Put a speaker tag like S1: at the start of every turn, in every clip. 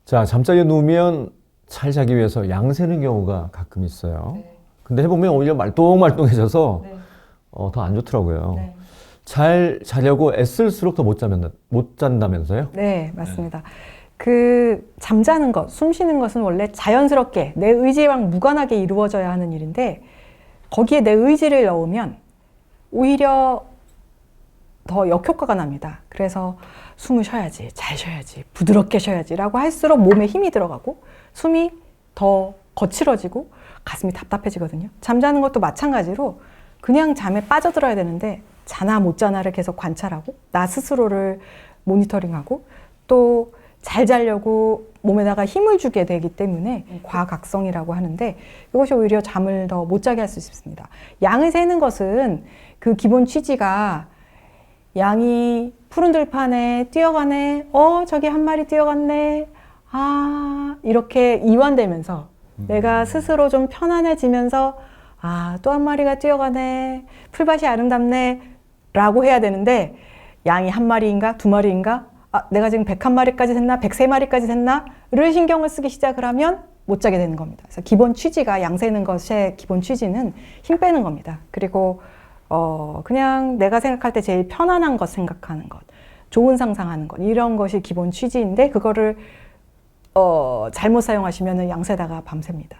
S1: 자, 잠자리에 누우면 잘 자기 위해서 양 세는 경우가 가끔 있어요.
S2: 네.
S1: 근데 해보면 오히려 말똥말똥해져서
S2: 네.
S1: 더 안 좋더라고요.
S2: 네.
S1: 잘 자려고 애쓸수록 더 못 잔다면서요?
S2: 네, 맞습니다. 그 잠자는 것, 숨 쉬는 것은 원래 자연스럽게 내 의지랑 무관하게 이루어져야 하는 일인데 거기에 내 의지를 넣으면 오히려 더 역효과가 납니다. 그래서 숨을 쉬어야지, 잘 쉬어야지, 부드럽게 쉬어야지 라고 할수록 몸에 힘이 들어가고 숨이 더 거칠어지고 가슴이 답답해지거든요. 잠자는 것도 마찬가지로 그냥 잠에 빠져들어야 되는데 자나 못 자나를 계속 관찰하고 나 스스로를 모니터링하고 또 잘 자려고 몸에다가 힘을 주게 되기 때문에 과각성이라고 하는데 이것이 오히려 잠을 더 못 자게 할 수 있습니다. 양을 세는 것은 그 기본 취지가 양이 푸른 들판에 뛰어가네, 저기 한 마리 뛰어갔네, 이렇게 이완되면서 내가 스스로 좀 편안해지면서 또 한 마리가 뛰어가네, 풀밭이 아름답네 라고 해야 되는데 양이 한 마리인가 두 마리인가 내가 지금 101마리까지 샜나 103마리까지 샜나를 신경을 쓰기 시작을 하면 못 자게 되는 겁니다. 그래서 기본 취지가 양 세는 것의 기본 취지는 힘 빼는 겁니다. 그리고 그냥 내가 생각할 때 제일 편안한 것 생각하는 것, 좋은 상상하는 것 이런 것이 기본 취지인데 그거를 잘못 사용하시면 양 세다가 밤새입니다.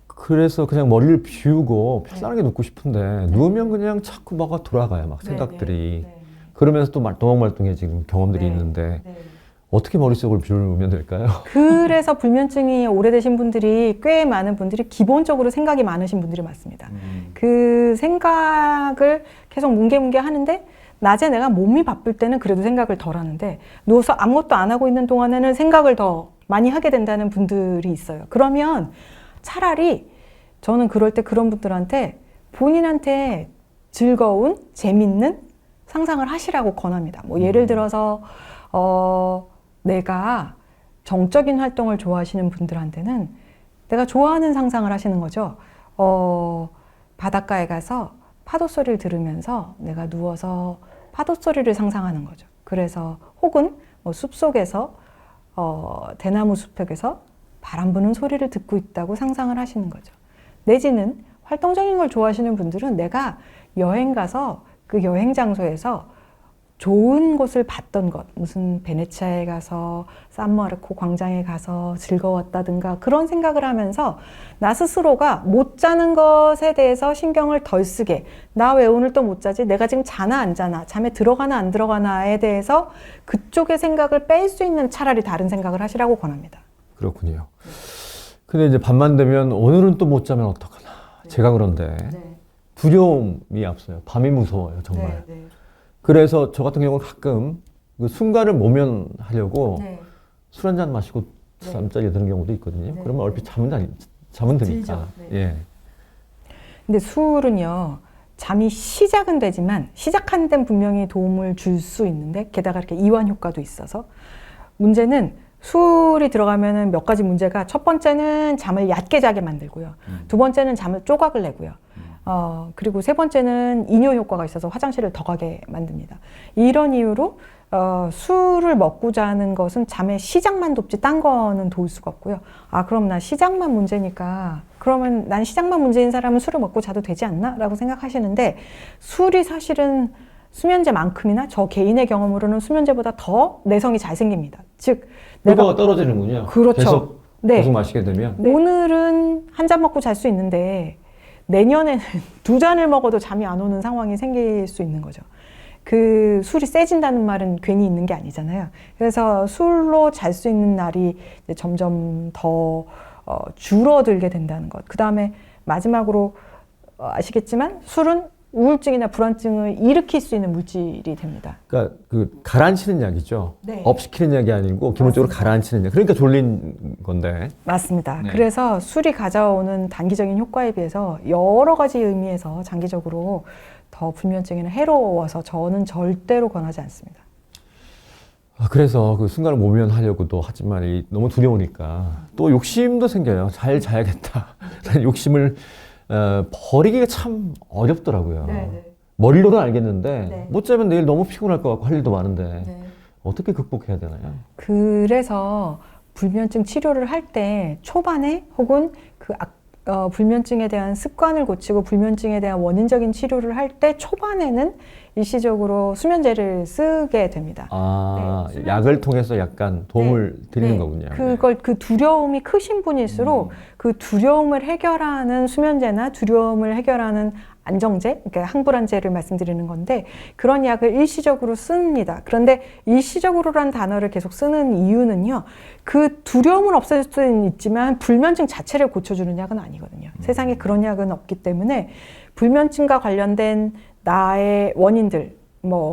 S1: 그래서 그냥 머리를 비우고 편안하게 눕고 싶은데 누우면 그냥 자꾸 뭐가 돌아가요. 막 생각들이. 그러면서 또 말똥말똥해지는 경험들이 있는데 어떻게 머릿속을 비우면 될까요?
S2: 그래서 불면증이 오래되신 분들이 꽤 많은 분들이 기본적으로 생각이 많으신 분들이 많습니다. 그 생각을 계속 뭉게뭉게 하는데 낮에 내가 몸이 바쁠 때는 그래도 생각을 덜 하는데 누워서 아무것도 안 하고 있는 동안에는 생각을 더 많이 하게 된다는 분들이 있어요. 그러면 차라리 저는 그럴 때 그런 분들한테 본인한테 즐거운, 재밌는 상상을 하시라고 권합니다. 뭐 예를 들어서 내가 정적인 활동을 좋아하시는 분들한테는 내가 좋아하는 상상을 하시는 거죠. 바닷가에 가서 파도 소리를 들으면서 내가 누워서 파도 소리를 상상하는 거죠. 그래서 혹은 뭐 숲속에서 대나무 숲에서 바람 부는 소리를 듣고 있다고 상상을 하시는 거죠. 내지는 활동적인 걸 좋아하시는 분들은 내가 여행 가서 그 여행 장소에서 좋은 곳을 봤던 것, 무슨 베네치아에 가서 산마르코 광장에 가서 즐거웠다든가 그런 생각을 하면서 나 스스로가 못 자는 것에 대해서 신경을 덜 쓰게, 나 왜 오늘 또 못 자지? 내가 지금 자나 안 자나? 잠에 들어가나 안 들어가나에 대해서 그쪽의 생각을 뺄 수 있는 차라리 다른 생각을 하시라고 권합니다.
S1: 그렇군요. 근데 이제 밤만 되면 오늘은 또 못 자면 어떡하나. 제가 그런데 두려움이 앞서요. 밤이 무서워요, 정말. 그래서 저 같은 경우는 가끔 그 순간을 모면하려고 술 한 잔 마시고 잠자리에 드는 경우도 있거든요. 그러면 얼핏 잠은 드니까. 예.
S2: 근데 술은요, 잠이 시작은 되지만 시작하는 데는 분명히 도움을 줄 수 있는데 게다가 이렇게 이완 효과도 있어서 문제는 술이 들어가면은 몇 가지 문제가 첫 번째는 잠을 얕게 자게 만들고요. 두 번째는 잠을 조각을 내고요. 그리고 세 번째는 이뇨 효과가 있어서 화장실을 더 가게 만듭니다. 이런 이유로 술을 먹고 자는 것은 잠의 시작만 돕지 딴 거는 도울 수가 없고요. 그럼 나 시작만 문제니까 그러면 난 시작만 문제인 사람은 술을 먹고 자도 되지 않나? 라고 생각하시는데 술이 사실은 수면제만큼이나 저 개인의 경험으로는 수면제보다 더 내성이 잘 생깁니다. 즉
S1: 효과가 떨어지는군요.
S2: 그렇죠.
S1: 계속 마시게 되면.
S2: 오늘은 한 잔 먹고 잘 수 있는데 내년에는 두 잔을 먹어도 잠이 안 오는 상황이 생길 수 있는 거죠. 그 술이 세진다는 말은 괜히 있는 게 아니잖아요. 그래서 술로 잘 수 있는 날이 이제 점점 더 줄어들게 된다는 것. 그 다음에 마지막으로 아시겠지만 술은 우울증이나 불안증을 일으킬 수 있는 물질이 됩니다.
S1: 그러니까 그 가라앉히는 약이죠.
S2: 네.
S1: 업시키는 약이 아니고 기본적으로 가라앉히는 약. 그러니까 졸린 건데.
S2: 맞습니다. 그래서 술이 가져오는 단기적인 효과에 비해서 여러 가지 의미에서 장기적으로 더 불면증에는 해로워서 저는 절대로 권하지 않습니다.
S1: 그래서 그 순간을 모면하려고도 하지만 너무 두려우니까 또 욕심도 생겨요. 잘 자야겠다. 라는 욕심을 버리기가 참 어렵더라고요. 머리로는 알겠는데 못 자면 내일 너무 피곤할 것 같고 할 일도 많은데 어떻게 극복해야 되나요?
S2: 그래서 불면증 치료를 할 때 초반에 혹은 불면증에 대한 습관을 고치고 불면증에 대한 원인적인 치료를 할 때 초반에는 일시적으로 수면제를 쓰게 됩니다.
S1: 네, 약을 통해서 약간 도움을 드리는 거군요.
S2: 그 두려움이 크신 분일수록 그 두려움을 해결하는 수면제나 두려움을 해결하는 안정제, 그러니까 항불안제를 말씀드리는 건데 그런 약을 일시적으로 씁니다. 그런데 일시적으로라는 단어를 계속 쓰는 이유는요. 그 두려움은 없애줄 수는 있지만 불면증 자체를 고쳐주는 약은 아니거든요. 세상에 그런 약은 없기 때문에 불면증과 관련된 나의 원인들,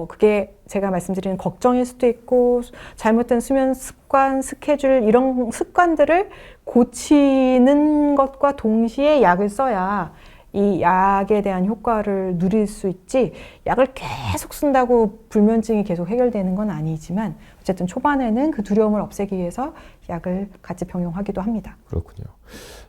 S2: 그게 제가 말씀드리는 걱정일 수도 있고 잘못된 수면 습관, 스케줄 이런 습관들을 고치는 것과 동시에 약을 써야 이 약에 대한 효과를 누릴 수 있지 약을 계속 쓴다고 불면증이 계속 해결되는 건 아니지만 어쨌든 초반에는 그 두려움을 없애기 위해서 약을 같이 병용하기도 합니다.
S1: 그렇군요.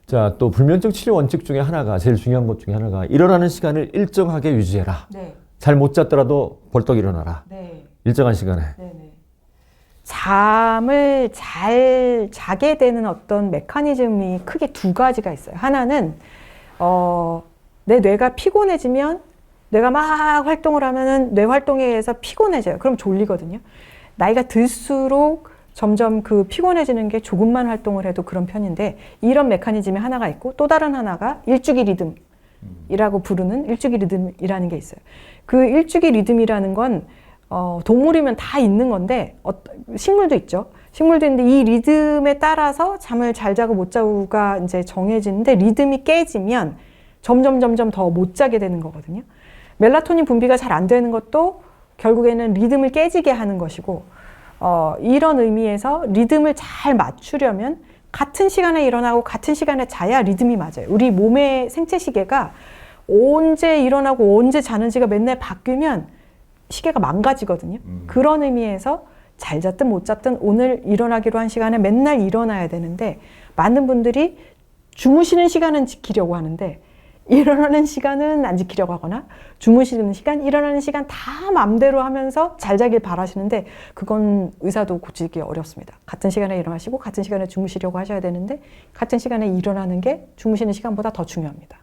S1: 자, 또 불면증 치료 원칙 중에 하나가 제일 중요한 것 중에 하나가 일어나는 시간을 일정하게 유지해라.
S2: 네.
S1: 잘 못 잤더라도 벌떡 일어나라.
S2: 네.
S1: 일정한 시간에.
S2: 네네. 잠을 잘 자게 되는 어떤 메커니즘이 크게 두 가지가 있어요. 하나는 내 뇌가 피곤해지면 뇌가 막 활동을 하면은 뇌 활동에 의해서 피곤해져요. 그럼 졸리거든요. 나이가 들수록 점점 그 피곤해지는 게 조금만 활동을 해도 그런 편인데 이런 메커니즘이 하나가 있고 또 다른 하나가 일주기 리듬이라고 부르는 일주기 리듬이라는 게 있어요. 그 일주기 리듬이라는 건 동물이면 다 있는 건데 식물도 있죠. 식물도 있는데 이 리듬에 따라서 잠을 잘 자고 못 자고가 이제 정해지는데 리듬이 깨지면 점점 더 못 자게 되는 거거든요. 멜라토닌 분비가 잘 안 되는 것도 결국에는 리듬을 깨지게 하는 것이고 이런 의미에서 리듬을 잘 맞추려면 같은 시간에 일어나고 같은 시간에 자야 리듬이 맞아요. 우리 몸의 생체 시계가 언제 일어나고 언제 자는지가 맨날 바뀌면 시계가 망가지거든요. 그런 의미에서 잘 잤든 못 잤든 오늘 일어나기로 한 시간에 맨날 일어나야 되는데 많은 분들이 주무시는 시간은 지키려고 하는데 일어나는 시간은 안 지키려고 하거나 주무시는 시간, 일어나는 시간 다 마음대로 하면서 잘 자길 바라시는데 그건 의사도 고치기 어렵습니다. 같은 시간에 일어나시고 같은 시간에 주무시려고 하셔야 되는데 같은 시간에 일어나는 게 주무시는 시간보다 더 중요합니다.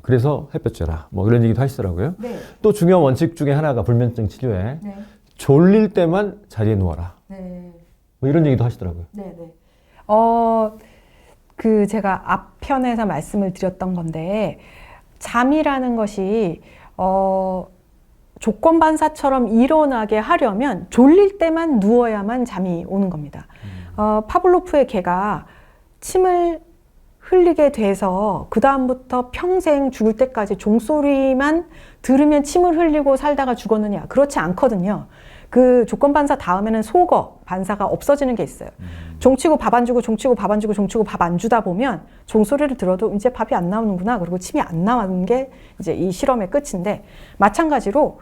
S1: 그래서 햇볕 쬐라. 이런 얘기도 하시더라고요.
S2: 네.
S1: 또 중요한 원칙 중에 하나가 불면증 치료에
S2: 네.
S1: 졸릴 때만 자리에 누워라.
S2: 네.
S1: 이런 얘기도 하시더라고요.
S2: 네. 제가 앞편에서 말씀을 드렸던 건데 잠이라는 것이 조건 반사처럼 일어나게 하려면 졸릴 때만 누워야만 잠이 오는 겁니다. 파블로프의 개가 침을 흘리게 돼서 그 다음부터 평생 죽을 때까지 종소리만 들으면 침을 흘리고 살다가 죽었느냐? 그렇지 않거든요. 그 조건 반사 다음에는 소거 반사가 없어지는 게 있어요. 종치고 밥 안 주고 종치고 밥 안 주고 종치고 밥 안 주다 보면 종소리를 들어도 이제 밥이 안 나오는구나. 그리고 침이 안 나오는 게 이제 이 실험의 끝인데 마찬가지로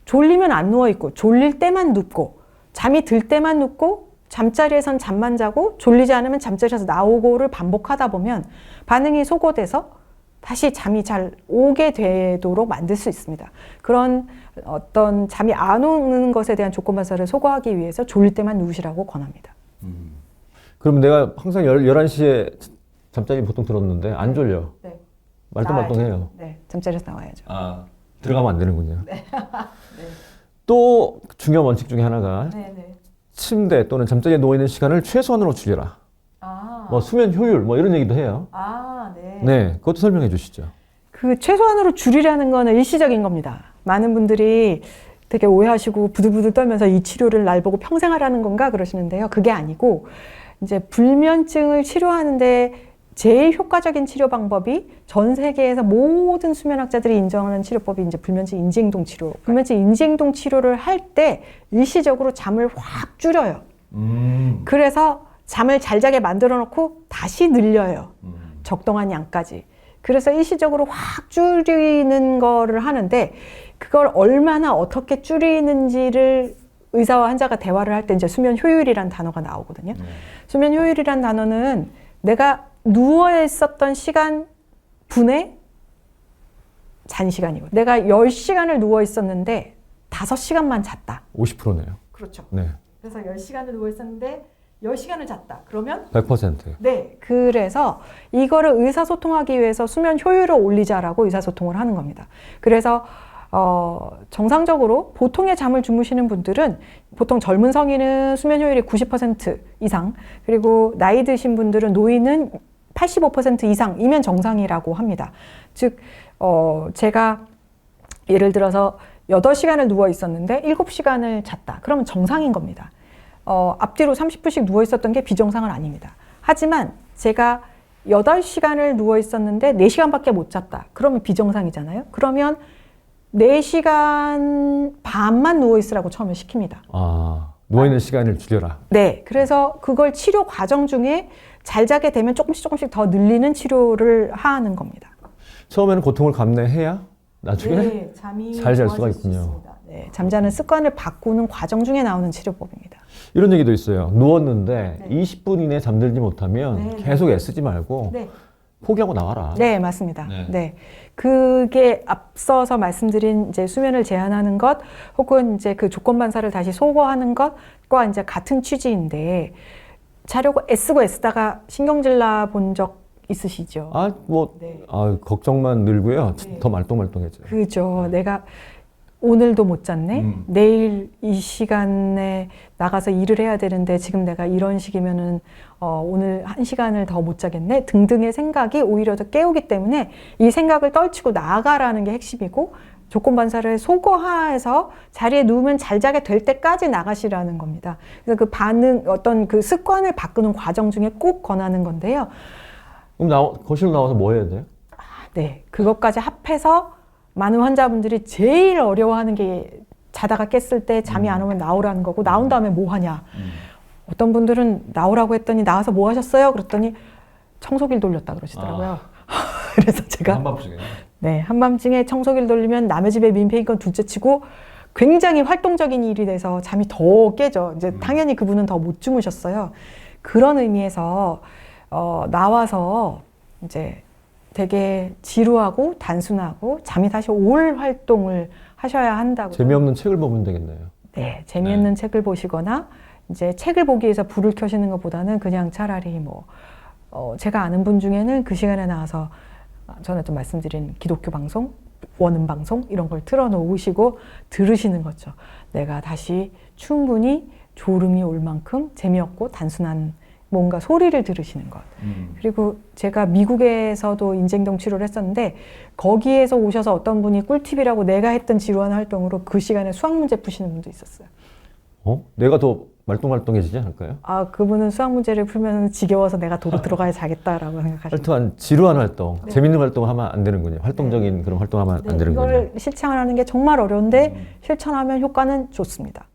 S2: 졸리면 안 누워 있고 졸릴 때만 눕고 잠이 들 때만 눕고 잠자리에선 잠만 자고 졸리지 않으면 잠자리에서 나오고를 반복하다 보면 반응이 소거돼서 다시 잠이 잘 오게 되도록 만들 수 있습니다. 그런 어떤 잠이 안 오는 것에 대한 조건 반사를 소거하기 위해서 졸릴 때만 누우시라고 권합니다.
S1: 그럼 내가 항상 11시에 잠자리 보통 들었는데 안 졸려.
S2: 네.
S1: 말똥말똥해요.
S2: 네, 잠자리에서 나와야죠.
S1: 들어가면 안 되는군요.
S2: 네.
S1: 또 중요한 원칙 중에 하나가
S2: 네.
S1: 침대 또는 잠자리에 누워있는 시간을 최소한으로 줄여라. 수면 효율 이런 얘기도 해요.
S2: 네.
S1: 네, 그것도 설명해 주시죠.
S2: 그 최소한으로 줄이라는 거는 일시적인 겁니다. 많은 분들이 되게 오해하시고 부들부들 떨면서 이 치료를 날 보고 평생 하라는 건가 그러시는데요. 그게 아니고 이제 불면증을 치료하는데 제일 효과적인 치료 방법이 전 세계에서 모든 수면학자들이 인정하는 치료법이 이제 불면증 인지행동 치료. 불면증 인지행동 치료를 할 때 일시적으로 잠을 확 줄여요. 그래서 잠을 잘 자게 만들어 놓고 다시 늘려요. 적당한 양까지. 그래서 일시적으로 확 줄이는 거를 하는데 그걸 얼마나 어떻게 줄이는지를 의사와 환자가 대화를 할 때 이제 수면 효율이란 단어가 나오거든요. 수면 효율이란 단어는 내가 누워 있었던 시간 분의 잔 시간이고 내가 10시간을 누워 있었는데 5시간만 잤다.
S1: 50%네요.
S2: 그렇죠.
S1: 네.
S2: 그래서 10시간을 누워 있었는데 10시간을 잤다. 그러면
S1: 100%.
S2: 네. 그래서 이거를 의사소통하기 위해서 수면 효율을 올리자라고 의사소통을 하는 겁니다. 그래서 정상적으로 보통의 잠을 주무시는 분들은 보통 젊은 성인은 수면 효율이 90% 이상, 그리고 나이 드신 분들은 노인은 85% 이상이면 정상이라고 합니다. 즉, 제가 예를 들어서 8시간을 누워 있었는데 7시간을 잤다. 그러면 정상인 겁니다. 앞뒤로 30분씩 누워 있었던 게 비정상은 아닙니다. 하지만 제가 8시간을 누워 있었는데 4시간밖에 못 잤다. 그러면 비정상이잖아요. 그러면 4시간 반만 누워 있으라고 처음에 시킵니다.
S1: 아, 누워있는 시간을 줄여라.
S2: 네. 그래서 그걸 치료 과정 중에 잘 자게 되면 조금씩 더 늘리는 치료를 하는 겁니다.
S1: 처음에는 고통을 감내해야 나중에
S2: 네, 잠이
S1: 잘 잘 수가
S2: 좋아질 수
S1: 있군요.
S2: 있습니다. 네, 잠자는 습관을 바꾸는 과정 중에 나오는 치료법입니다.
S1: 이런 얘기도 있어요. 누웠는데
S2: 네.
S1: 20분 이내에 잠들지 못하면
S2: 네,
S1: 계속 애쓰지 말고
S2: 네.
S1: 포기하고 나가라.
S2: 네, 맞습니다.
S1: 네.
S2: 네. 그게 앞서서 말씀드린 이제 수면을 제한하는 것, 혹은 이제 그 조건 반사를 다시 소거하는 것과 이제 같은 취지인데, 자려고 애쓰다가 신경질 나 본 적 있으시죠?
S1: 아, 뭐,
S2: 네.
S1: 걱정만 늘고요.
S2: 네.
S1: 더 말똥말똥해져요.
S2: 그죠. 내가 오늘도 못 잤네?
S1: 음.
S2: 내일 이 시간에 나가서 일을 해야 되는데 지금 내가 이런 식이면은 오늘 1시간을 더 못 자겠네? 등등의 생각이 오히려 더 깨우기 때문에 이 생각을 떨치고 나가라는 게 핵심이고, 조건 반사를 소거해서 자리에 누우면 잘 자게 될 때까지 나가시라는 겁니다. 그래서 그 반응, 어떤 그 습관을 바꾸는 과정 중에 꼭 권하는 건데요.
S1: 그럼 거실로 나와서 뭐 해야 돼요?
S2: 네, 그것까지 합해서 많은 환자분들이 제일 어려워하는 게, 자다가 깼을 때 잠이 안 오면 나오라는 거고, 나온 다음에 뭐 하냐. 어떤 분들은 나오라고 했더니 나와서 뭐 하셨어요? 그랬더니 청소기를 돌렸다 그러시더라고요. 그래서 제가
S1: 한밤중에.
S2: 네, 한밤중에 청소기를 돌리면 남의 집에 민폐인 건 둘째치고 굉장히 활동적인 일이 돼서 잠이 더 깨죠. 이제 당연히 그분은 더 못 주무셨어요. 그런 의미에서 나와서 이제 되게 지루하고 단순하고 잠이 다시 올 활동을 하셔야 한다고.
S1: 재미없는 책을 보면 되겠네요.
S2: 네, 재미있는 책을 보시거나 이제 책을 보기 위해서 불을 켜시는 것보다는 그냥 차라리 제가 아는 분 중에는 그 시간에 나와서 전에 좀 말씀드린 기독교 방송, 원음 방송 이런 걸 틀어놓으시고 들으시는 거죠. 내가 다시 충분히 졸음이 올 만큼 재미없고 단순한 뭔가 소리를 들으시는 것. 그리고 제가 미국에서도 인지행동 치료를 했었는데, 거기에서 오셔서 어떤 분이 꿀팁이라고 내가 했던 지루한 활동으로 그 시간에 수학 문제 푸시는 분도 있었어요.
S1: 내가 더 말똥말똥해지지 않을까요?
S2: 아, 그분은 수학 문제를 풀면 지겨워서 내가 도로 들어가야 자겠다라고 생각하시는.
S1: 하여튼 지루한 활동,
S2: 네.
S1: 재밌는 활동 하면 안 되는군요. 활동적인 그런 활동 하면 안 되는군요.
S2: 이걸 실천하는 게 정말 어려운데 실천하면 효과는 좋습니다.